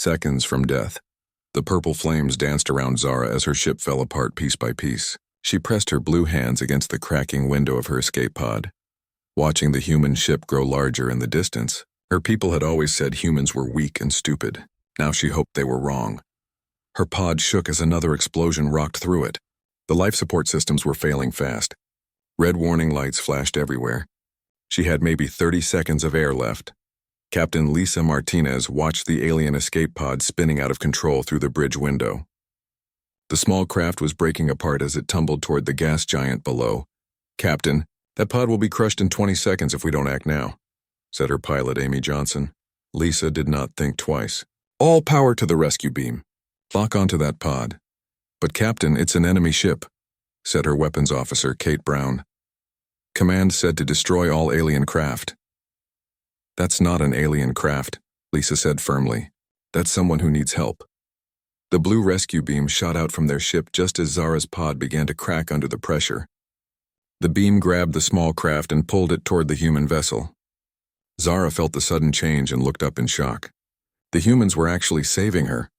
Seconds from death. The purple flames danced around Zara as her ship fell apart piece by piece. She pressed her blue hands against the cracking window of her escape pod. Watching the human ship grow larger in the distance, her people had always said humans were weak and stupid. Now she hoped they were wrong. Her pod shook as another explosion rocked through it. The life support systems were failing fast. Red warning lights flashed everywhere. She had maybe 30 seconds of air left. Captain Lisa Martinez watched the alien escape pod spinning out of control through the bridge window. The small craft was breaking apart as it tumbled toward the gas giant below. "Captain, that pod will be crushed in 20 seconds if we don't act now," said her pilot, Amy Johnson. Lisa did not think twice. "All power to the rescue beam. Lock onto that pod." "But Captain, it's an enemy ship," said her weapons officer, Kate Brown. "Command said to destroy all alien craft." "That's not an alien craft," Lisa said firmly. "That's someone who needs help." The blue rescue beam shot out from their ship just as Zara's pod began to crack under the pressure. The beam grabbed the small craft and pulled it toward the human vessel. Zara felt the sudden change and looked up in shock. The humans were actually saving her.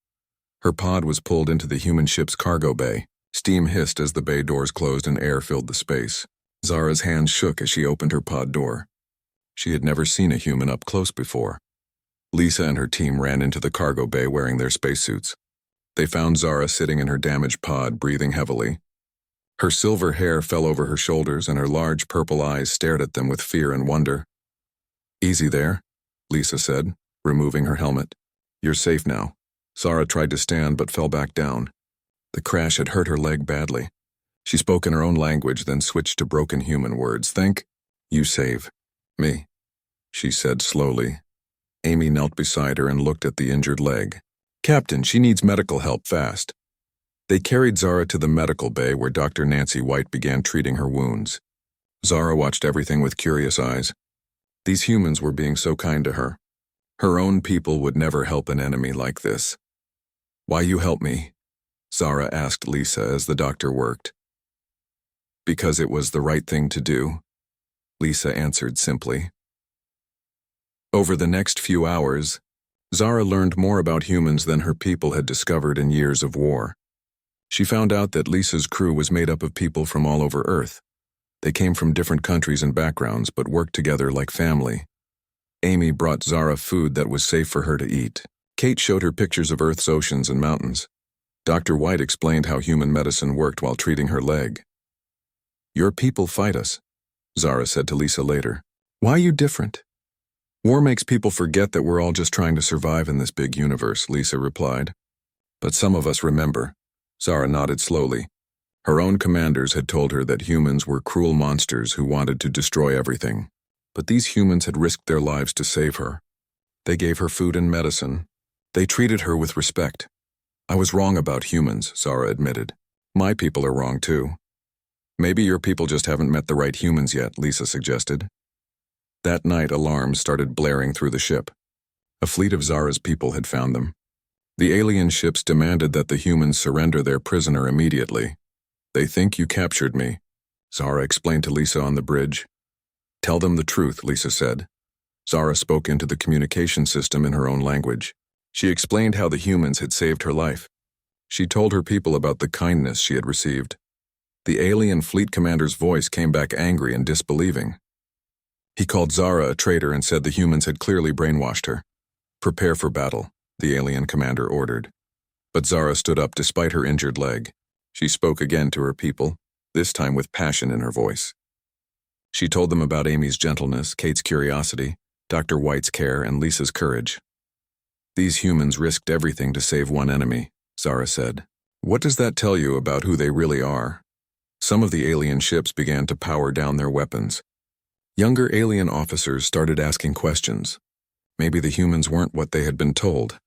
Her pod was pulled into the human ship's cargo bay. Steam hissed as the bay doors closed and air filled the space. Zara's hands shook as she opened her pod door. She had never seen a human up close before. Lisa and her team ran into the cargo bay wearing their spacesuits. They found Zara sitting in her damaged pod, breathing heavily. Her silver hair fell over her shoulders and her large purple eyes stared at them with fear and wonder. "Easy there," Lisa said, removing her helmet. "You're safe now." Zara tried to stand but fell back down. The crash had hurt her leg badly. She spoke in her own language, then switched to broken human words. "Think? You save me," she said slowly. Amy knelt beside her and looked at the injured leg. "Captain, she needs medical help fast." They carried Zara to the medical bay where Dr. Nancy White began treating her wounds. Zara watched everything with curious eyes. These humans were being so kind to her. Her own people would never help an enemy like this. "Why you help me?" Zara asked Lisa as the doctor worked. "Because it was the right thing to do," Lisa answered simply. Over the next few hours, Zara learned more about humans than her people had discovered in years of war. She found out that Lisa's crew was made up of people from all over Earth. They came from different countries and backgrounds but worked together like family. Amy brought Zara food that was safe for her to eat. Kate showed her pictures of Earth's oceans and mountains. Dr. White explained how human medicine worked while treating her leg. "Your people fight us," Zara said to Lisa later. "Why are you different?" "War makes people forget that we're all just trying to survive in this big universe," Lisa replied. "But some of us remember." Zara nodded slowly. Her own commanders had told her that humans were cruel monsters who wanted to destroy everything. But these humans had risked their lives to save her. They gave her food and medicine. They treated her with respect. "I was wrong about humans," Zara admitted. "My people are wrong too." "Maybe your people just haven't met the right humans yet," Lisa suggested. That night, alarms started blaring through the ship. A fleet of Zara's people had found them. The alien ships demanded that the humans surrender their prisoner immediately. "They think you captured me," Zara explained to Lisa on the bridge. "Tell them the truth," Lisa said. Zara spoke into the communication system in her own language. She explained how the humans had saved her life. She told her people about the kindness she had received. The alien fleet commander's voice came back angry and disbelieving. He called Zara a traitor and said the humans had clearly brainwashed her. "Prepare for battle," the alien commander ordered. But Zara stood up despite her injured leg. She spoke again to her people, this time with passion in her voice. She told them about Amy's gentleness, Kate's curiosity, Dr. White's care, and Lisa's courage. "These humans risked everything to save one enemy," Zara said. "What does that tell you about who they really are?" Some of the alien ships began to power down their weapons. Younger alien officers started asking questions. Maybe the humans weren't what they had been told.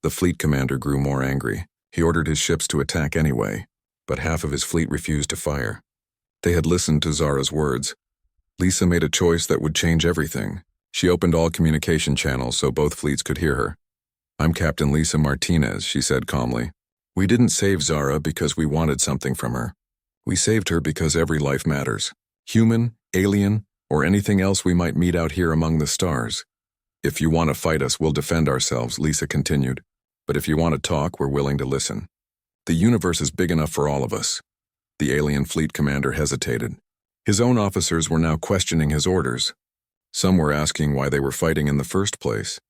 The fleet commander grew more angry. He ordered his ships to attack anyway, but half of his fleet refused to fire. They had listened to Zara's words. Lisa made a choice that would change everything. She opened all communication channels so both fleets could hear her. "I'm Captain Lisa Martinez," she said calmly. "We didn't save Zara because we wanted something from her. We saved her because every life matters. Human, alien, or anything else we might meet out here among the stars. If you want to fight us, we'll defend ourselves," Lisa continued. But if you want to talk, we're willing to listen. The universe is big enough for all of us. The alien fleet commander hesitated. His own officers were now questioning his orders. Some were asking why they were fighting in the first place.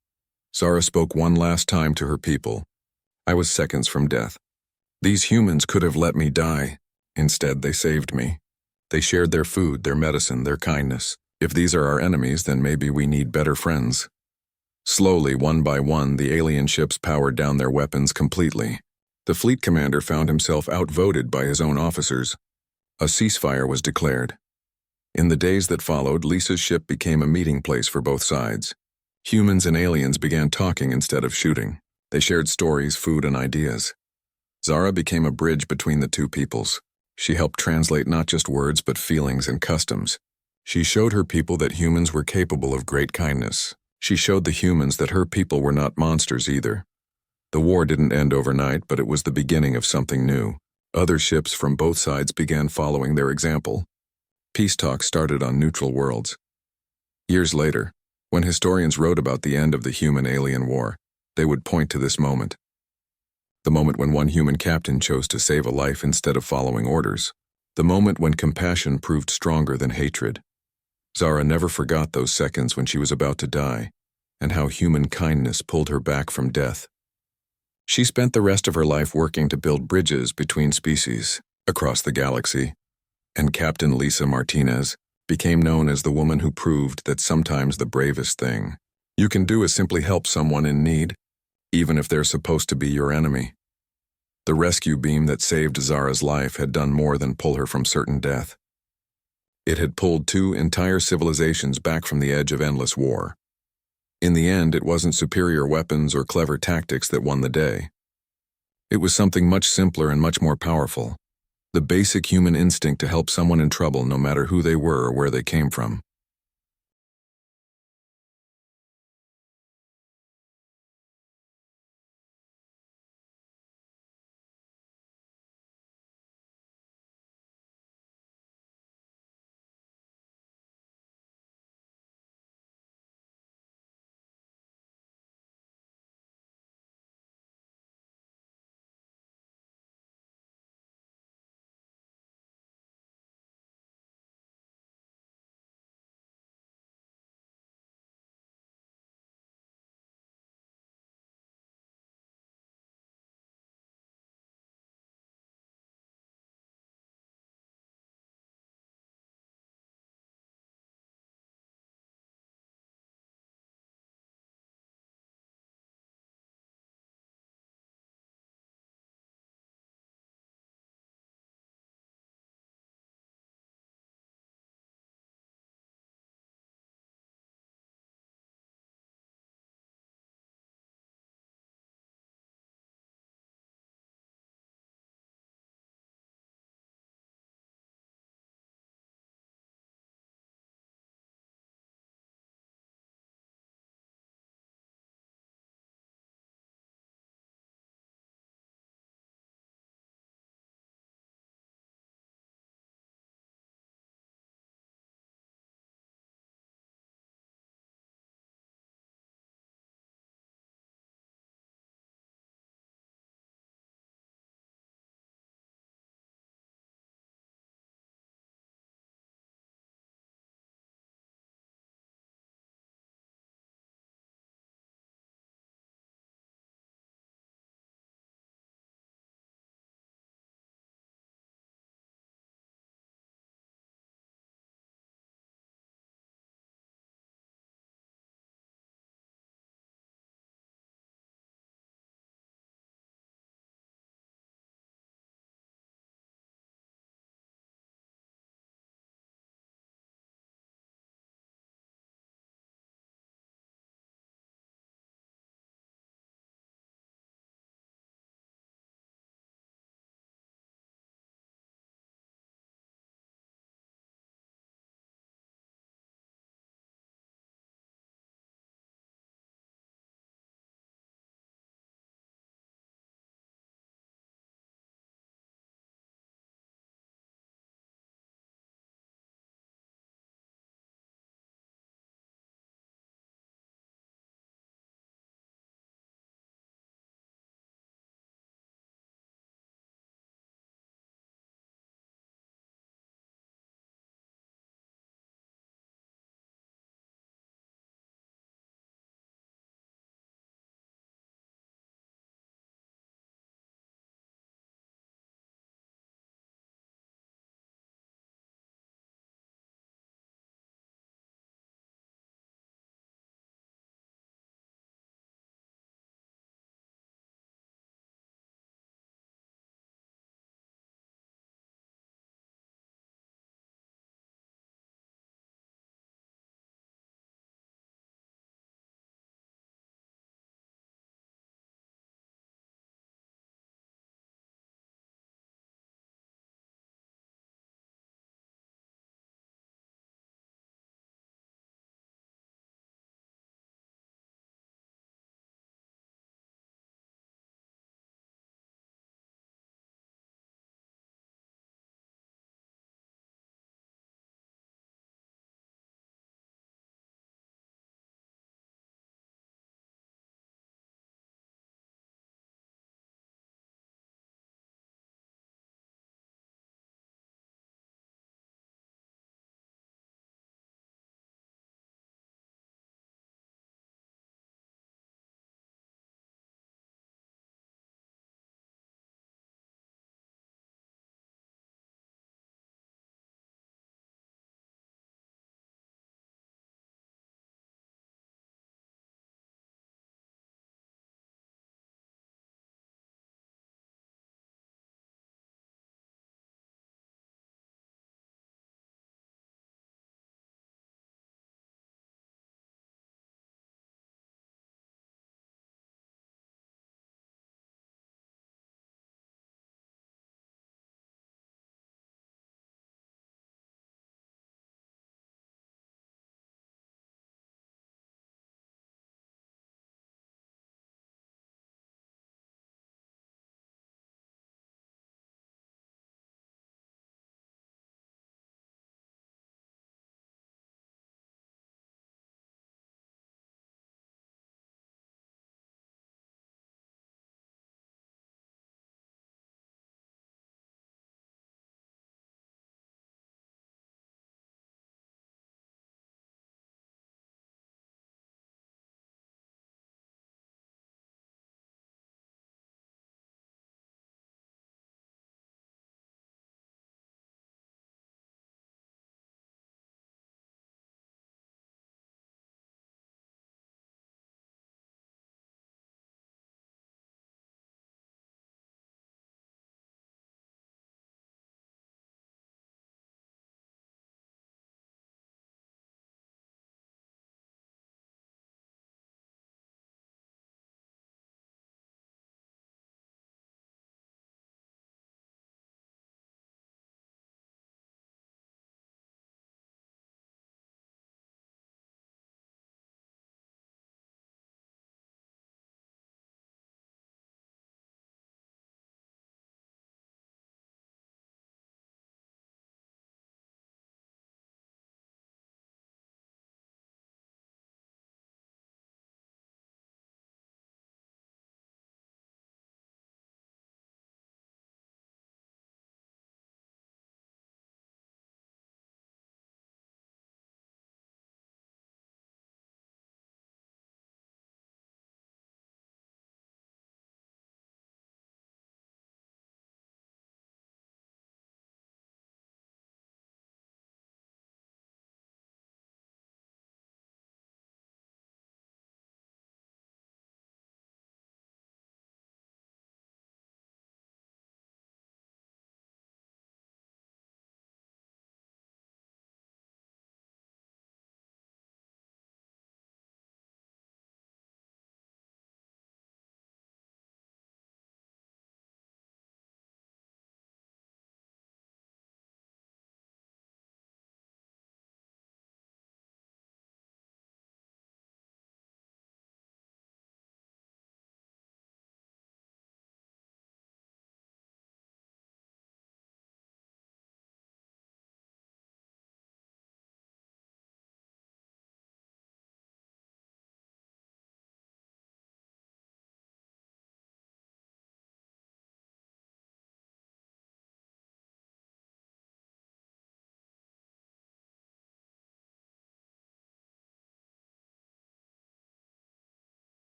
Zara spoke one last time to her people. I was seconds from death. These humans could have let me die. Instead, they saved me. They shared their food, their medicine, their kindness. If these are our enemies, then maybe we need better friends. Slowly, one by one, the alien ships powered down their weapons completely. The fleet commander found himself outvoted by his own officers. A ceasefire was declared. In the days that followed, Lisa's ship became a meeting place for both sides. Humans and aliens began talking instead of shooting. They shared stories, food, and ideas. Zara became a bridge between the two peoples. She helped translate not just words but feelings and customs. She showed her people that humans were capable of great kindness. She showed the humans that her people were not monsters either. The war didn't end overnight, but it was the beginning of something new. Other ships from both sides began following their example. Peace talks started on neutral worlds. Years later, when historians wrote about the end of the human-alien war, they would point to this moment. The moment when one human captain chose to save a life instead of following orders. The moment when compassion proved stronger than hatred. Zara never forgot those seconds when she was about to die, and how human kindness pulled her back from death. She spent the rest of her life working to build bridges between species across the galaxy, and Captain Lisa Martinez became known as the woman who proved that sometimes the bravest thing you can do is simply help someone in need, even if they're supposed to be your enemy. The rescue beam that saved Zara's life had done more than pull her from certain death. It had pulled two entire civilizations back from the edge of endless war. In the end, it wasn't superior weapons or clever tactics that won the day. It was something much simpler and much more powerful. The basic human instinct to help someone in trouble no matter who they were or where they came from.